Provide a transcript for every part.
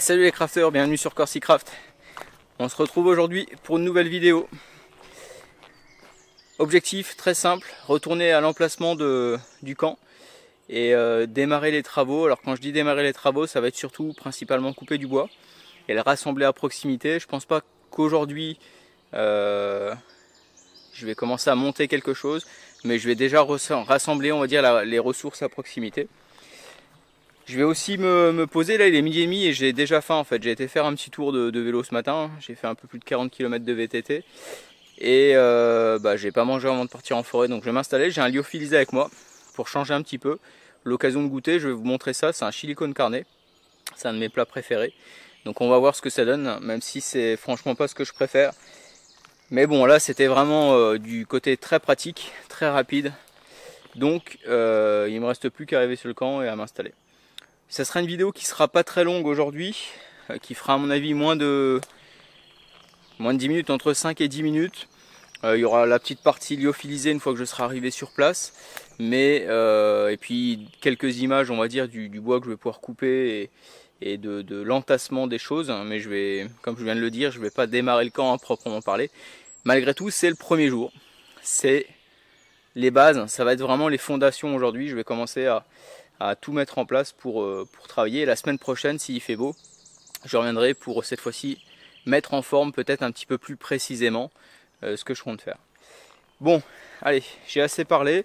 Salut les crafters, bienvenue sur CorsiCraft. On se retrouve aujourd'hui pour une nouvelle vidéo. Objectif très simple, retourner à l'emplacement du camp et démarrer les travaux. Alors quand je dis démarrer les travaux, ça va être surtout principalement couper du bois et le rassembler à proximité. Je pense pas qu'aujourd'hui je vais commencer à monter quelque chose, mais je vais déjà rassembler, on va dire, les ressources à proximité. Je vais aussi me poser, là il est 12h30 et j'ai déjà faim en fait. J'ai été faire un petit tour de vélo ce matin, j'ai fait un peu plus de 40 km de VTT. Et j'ai pas mangé avant de partir en forêt, donc je vais m'installer. J'ai un lyophilisé avec moi pour changer un petit peu. L'occasion de goûter, je vais vous montrer ça, c'est un chili con carne. C'est un de mes plats préférés. Donc on va voir ce que ça donne, même si c'est franchement pas ce que je préfère. Mais bon là c'était vraiment du côté très pratique, très rapide. Donc il me reste plus qu'à arriver sur le camp et à m'installer. Ça sera une vidéo qui sera pas très longue aujourd'hui, qui fera à mon avis moins de 10 minutes, entre 5 et 10 minutes. Il y aura la petite partie lyophilisée une fois que je serai arrivé sur place. Mais et puis quelques images, on va dire, du bois que je vais pouvoir couper et de l'entassement des choses. Mais je vais, comme je viens de le dire, je ne vais pas démarrer le camp à proprement parler. Malgré tout, c'est le premier jour. C'est les bases, ça va être vraiment les fondations aujourd'hui. Je vais commencer à tout mettre en place pour travailler. Et la semaine prochaine, s'il fait beau, je reviendrai pour cette fois-ci mettre en forme peut-être un petit peu plus précisément ce que je compte faire. Bon, allez, j'ai assez parlé.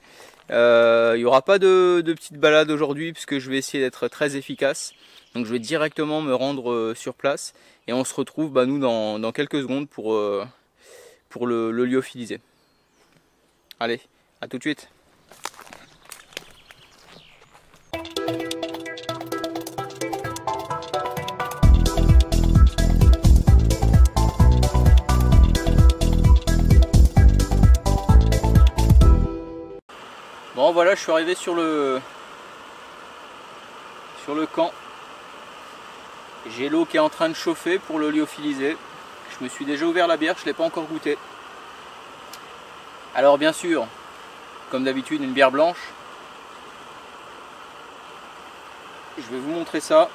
Il n'y aura pas de petite balade aujourd'hui puisque je vais essayer d'être très efficace. Donc je vais directement me rendre sur place et on se retrouve nous dans quelques secondes pour le lyophilisé. Allez, à tout de suite. Bon voilà, je suis arrivé sur le camp. J'ai l'eau qui est en train de chauffer pour le lyophilisé. Je me suis déjà ouvert la bière, je ne l'ai pas encore goûté. Alors bien sûr, comme d'habitude, une bière blanche. Je vais vous montrer ça.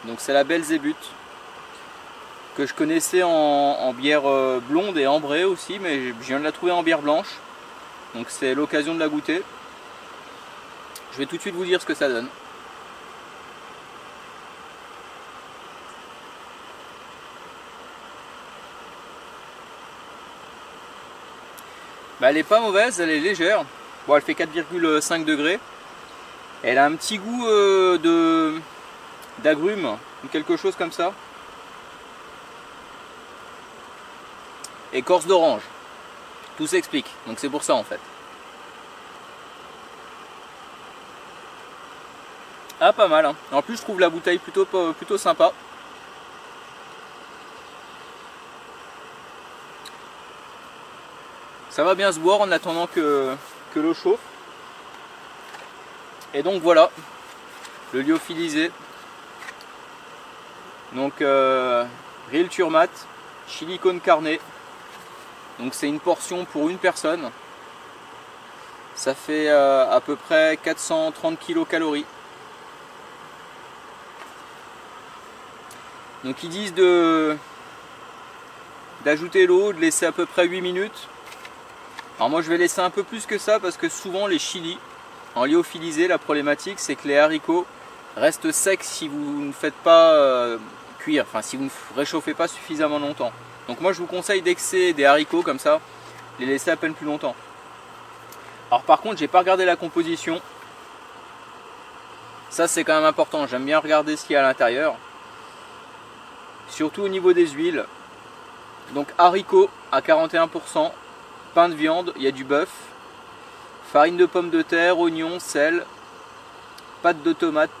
Donc c'est la Belzébuth, que je connaissais en bière blonde et ambrée aussi, mais je viens de la trouver en bière blanche. Donc c'est l'occasion de la goûter. Je vais tout de suite vous dire ce que ça donne. Elle est pas mauvaise, elle est légère. Bon, elle fait 4,5 degrés. Elle a un petit goût d'agrumes ou quelque chose comme ça. Écorce d'orange. Tout s'explique. Donc c'est pour ça en fait. Ah, pas mal. Hein. En plus, je trouve la bouteille plutôt sympa. Ça va bien se boire en attendant que l'eau chauffe. Et donc voilà, le lyophilisé. Donc grill turmat, chili con carne. Donc c'est une portion pour une personne. Ça fait à peu près 430 kcal. Donc ils disent d'ajouter l'eau, de laisser à peu près 8 minutes. Alors moi je vais laisser un peu plus que ça parce que souvent les chilis en lyophilisé, la problématique c'est que les haricots restent secs si vous ne faites pas cuire, enfin si vous ne réchauffez pas suffisamment longtemps. Donc moi je vous conseille d'excès des haricots comme ça, les laisser à peine plus longtemps. Alors par contre j'ai pas regardé la composition. Ça c'est quand même important, j'aime bien regarder ce qu'il y a à l'intérieur. Surtout au niveau des huiles. Donc haricots à 41%, pain de viande, il y a du bœuf, farine de pommes de terre, oignons, sel, pâte de tomate,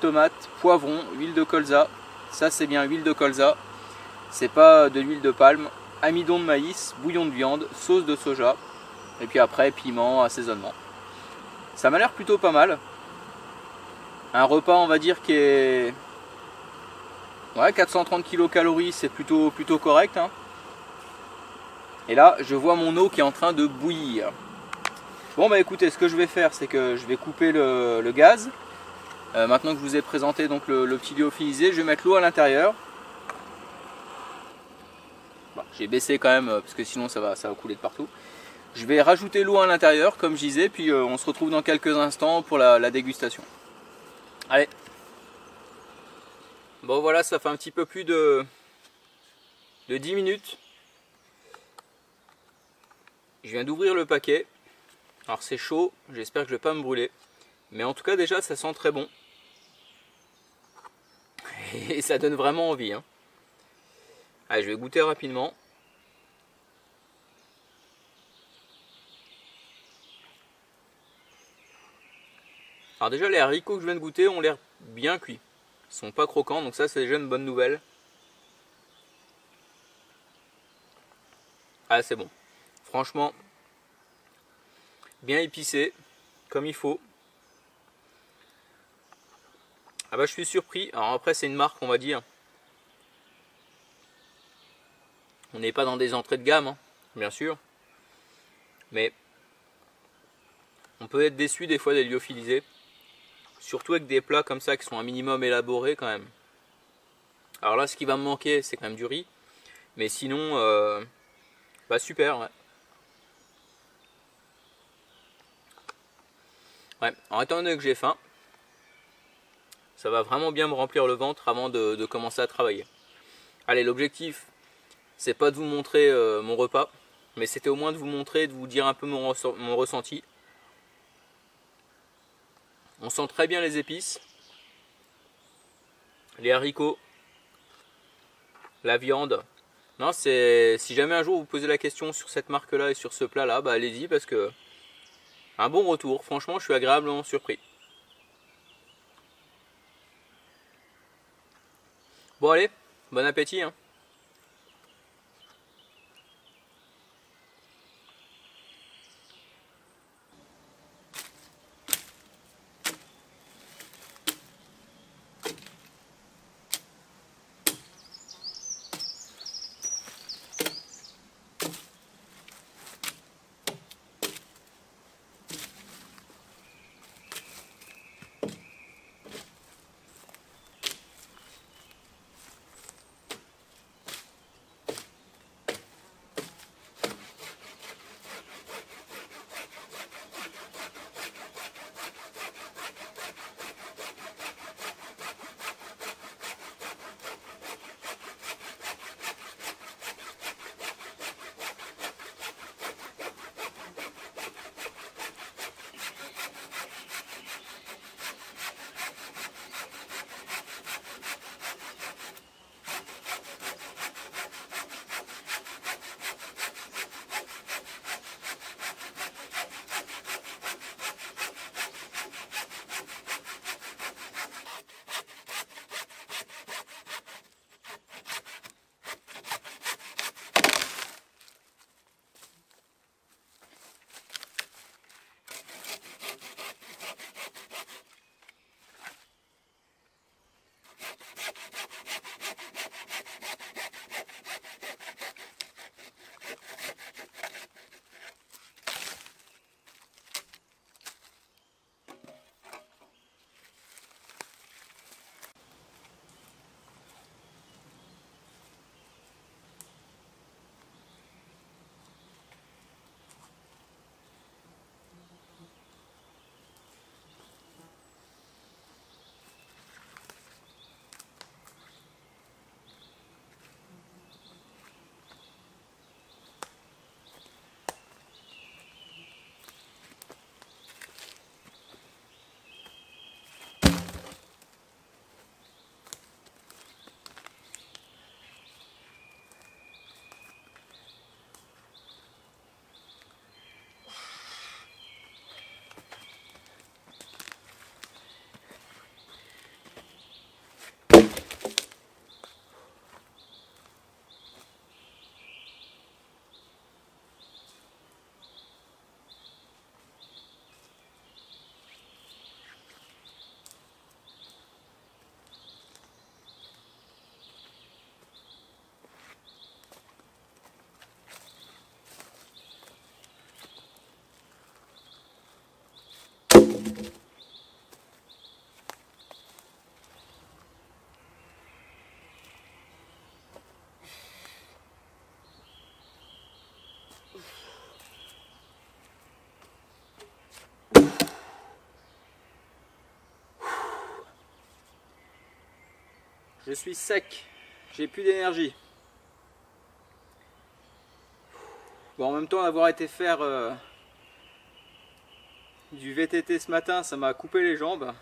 poivron, huile de colza. Ça c'est bien huile de colza, c'est pas de l'huile de palme. Amidon de maïs, bouillon de viande, sauce de soja, et puis après piment, assaisonnement. Ça m'a l'air plutôt pas mal. Un repas on va dire qui est... Ouais, 430 kcal, c'est plutôt correct. Hein. Et là, je vois mon eau qui est en train de bouillir. Bon, bah écoutez, ce que je vais faire, c'est que je vais couper le gaz. Maintenant que je vous ai présenté donc le petit lyophilisé, je vais mettre l'eau à l'intérieur. Bon, j'ai baissé quand même parce que sinon ça va couler de partout. Je vais rajouter l'eau à l'intérieur comme je disais, puis on se retrouve dans quelques instants pour la dégustation. Allez. Bon voilà, ça fait un petit peu plus de 10 minutes. Je viens d'ouvrir le paquet. Alors c'est chaud, j'espère que je ne vais pas me brûler. Mais en tout cas déjà ça sent très bon. Et ça donne vraiment envie. Hein. Allez, je vais goûter rapidement. Alors déjà les haricots que je viens de goûter ont l'air bien cuits. Ils sont pas croquants, donc ça c'est déjà une bonne nouvelle. Ah c'est bon. Franchement, bien épicé, comme il faut. Ah bah je suis surpris. Alors après c'est une marque on va dire. On n'est pas dans des entrées de gamme, hein, bien sûr. Mais on peut être déçu des fois des lyophilisés. Surtout avec des plats comme ça qui sont un minimum élaborés quand même. Alors là ce qui va me manquer c'est quand même du riz. Mais sinon, bah super. Ouais. Ouais. En étant donné que j'ai faim, ça va vraiment bien me remplir le ventre avant de commencer à travailler. Allez, l'objectif, c'est pas de vous montrer mon repas, mais c'était au moins de vous montrer, de vous dire un peu mon ressenti. On sent très bien les épices, les haricots, la viande. Non, c'est si jamais un jour vous posez la question sur cette marque-là et sur ce plat-là, bah allez-y parce que un bon retour. Franchement, je suis agréablement surpris. Bon allez, bon appétit. Hein. Je suis sec, j'ai plus d'énergie. Bon, en même temps, d'avoir été faire du VTT ce matin, ça m'a coupé les jambes.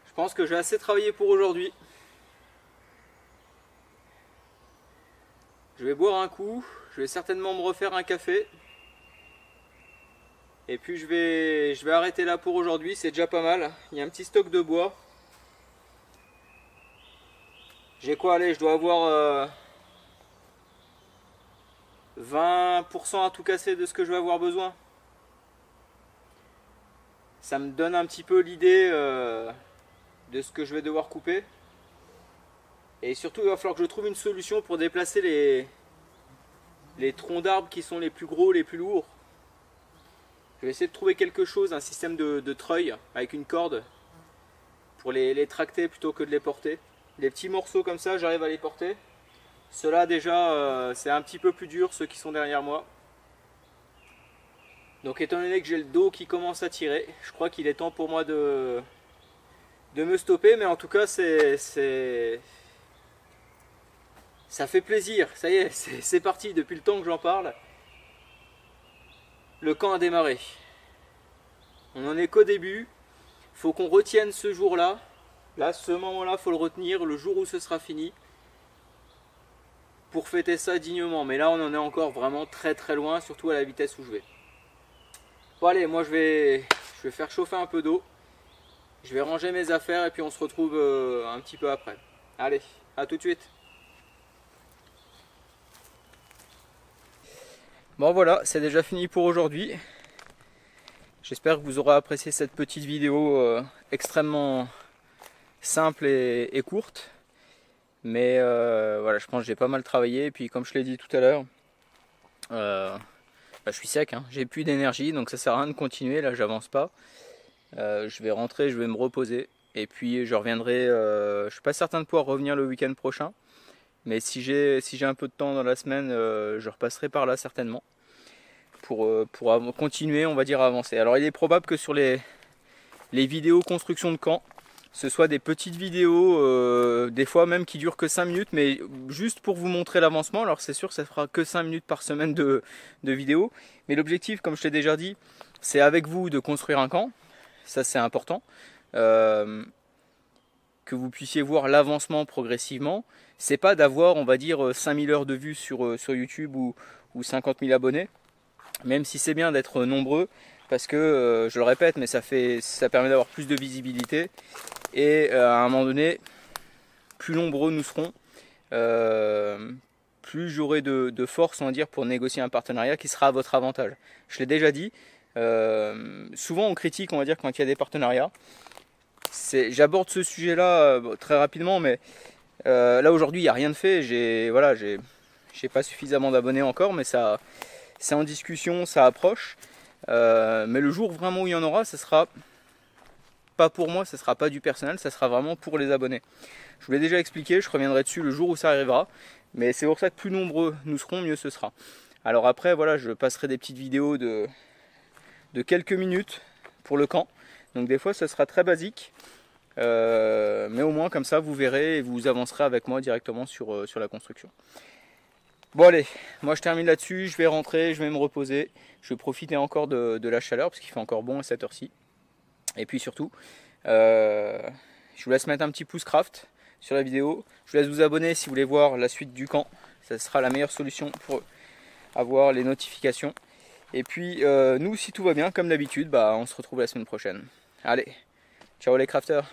Je pense que j'ai assez travaillé pour aujourd'hui. Je vais boire un coup, je vais certainement me refaire un café. Et puis je vais arrêter là pour aujourd'hui, c'est déjà pas mal. Il y a un petit stock de bois. J'ai quoi, allez, je dois avoir 20% à tout casser de ce que je vais avoir besoin. Ça me donne un petit peu l'idée de ce que je vais devoir couper. Et surtout, il va falloir que je trouve une solution pour déplacer les troncs d'arbres qui sont les plus gros, les plus lourds. Je vais essayer de trouver quelque chose, un système de treuil avec une corde pour les tracter plutôt que de les porter. Les petits morceaux comme ça, j'arrive à les porter. Ceux-là déjà, c'est un petit peu plus dur, ceux qui sont derrière moi. Donc étant donné que j'ai le dos qui commence à tirer, je crois qu'il est temps pour moi de me stopper. Mais en tout cas, ça fait plaisir. Ça y est, c'est parti depuis le temps que j'en parle. Le camp a démarré. On n'en est qu'au début. Il faut qu'on retienne ce jour-là. Là, ce moment-là, il faut le retenir, le jour où ce sera fini. Pour fêter ça dignement. Mais là, on en est encore vraiment très très loin, surtout à la vitesse où je vais. Bon allez, moi je vais faire chauffer un peu d'eau. Je vais ranger mes affaires et puis on se retrouve un petit peu après. Allez, à tout de suite. Bon voilà, c'est déjà fini pour aujourd'hui. J'espère que vous aurez apprécié cette petite vidéo extrêmement simple et courte. Mais voilà, je pense que j'ai pas mal travaillé. Et puis comme je l'ai dit tout à l'heure, je suis sec, hein. J'ai plus d'énergie, donc ça sert à rien de continuer. Là, j'avance pas. Je vais rentrer, je vais me reposer. Et puis je reviendrai. Je suis pas certain de pouvoir revenir le week-end prochain. Mais si j'ai un peu de temps dans la semaine, je repasserai par là certainement. Pour continuer, on va dire, à avancer. Alors il est probable que sur les vidéos construction de camp, ce soit des petites vidéos, des fois même qui durent que 5 minutes, mais juste pour vous montrer l'avancement. Alors c'est sûr que ça fera que 5 minutes par semaine de vidéos. Mais l'objectif, comme je t'ai déjà dit, c'est avec vous de construire un camp. Ça c'est important. Que vous puissiez voir l'avancement progressivement. C'est pas d'avoir, on va dire, 5000 heures de vues sur YouTube ou 50 000 abonnés. Même si c'est bien d'être nombreux, parce que, je le répète, mais ça permet d'avoir plus de visibilité. Et à un moment donné, plus nombreux nous serons, plus j'aurai de force, on va dire, pour négocier un partenariat qui sera à votre avantage. Je l'ai déjà dit, souvent on critique, on va dire, quand il y a des partenariats. J'aborde ce sujet-là très rapidement, mais là aujourd'hui il n'y a rien de fait. J'ai pas suffisamment d'abonnés encore, mais c'est en discussion, ça approche. Mais le jour vraiment où il y en aura, ce sera pas pour moi, ce sera pas du personnel, ça sera vraiment pour les abonnés. Je vous l'ai déjà expliqué, je reviendrai dessus le jour où ça arrivera. Mais c'est pour ça que plus nombreux nous serons, mieux ce sera. Alors après, voilà, je passerai des petites vidéos de quelques minutes pour le camp. Donc des fois, ça sera très basique. Mais au moins, comme ça, vous verrez et vous avancerez avec moi directement sur la construction. Bon allez, moi je termine là-dessus, je vais rentrer, je vais me reposer. Je vais profiter encore de la chaleur parce qu'il fait encore bon à cette heure-ci. Et puis surtout, je vous laisse mettre un petit pouce craft sur la vidéo. Je vous laisse vous abonner si vous voulez voir la suite du camp. Ça sera la meilleure solution pour avoir les notifications. Et puis nous, si tout va bien, comme d'habitude, on se retrouve la semaine prochaine. Allez, ciao les crafters!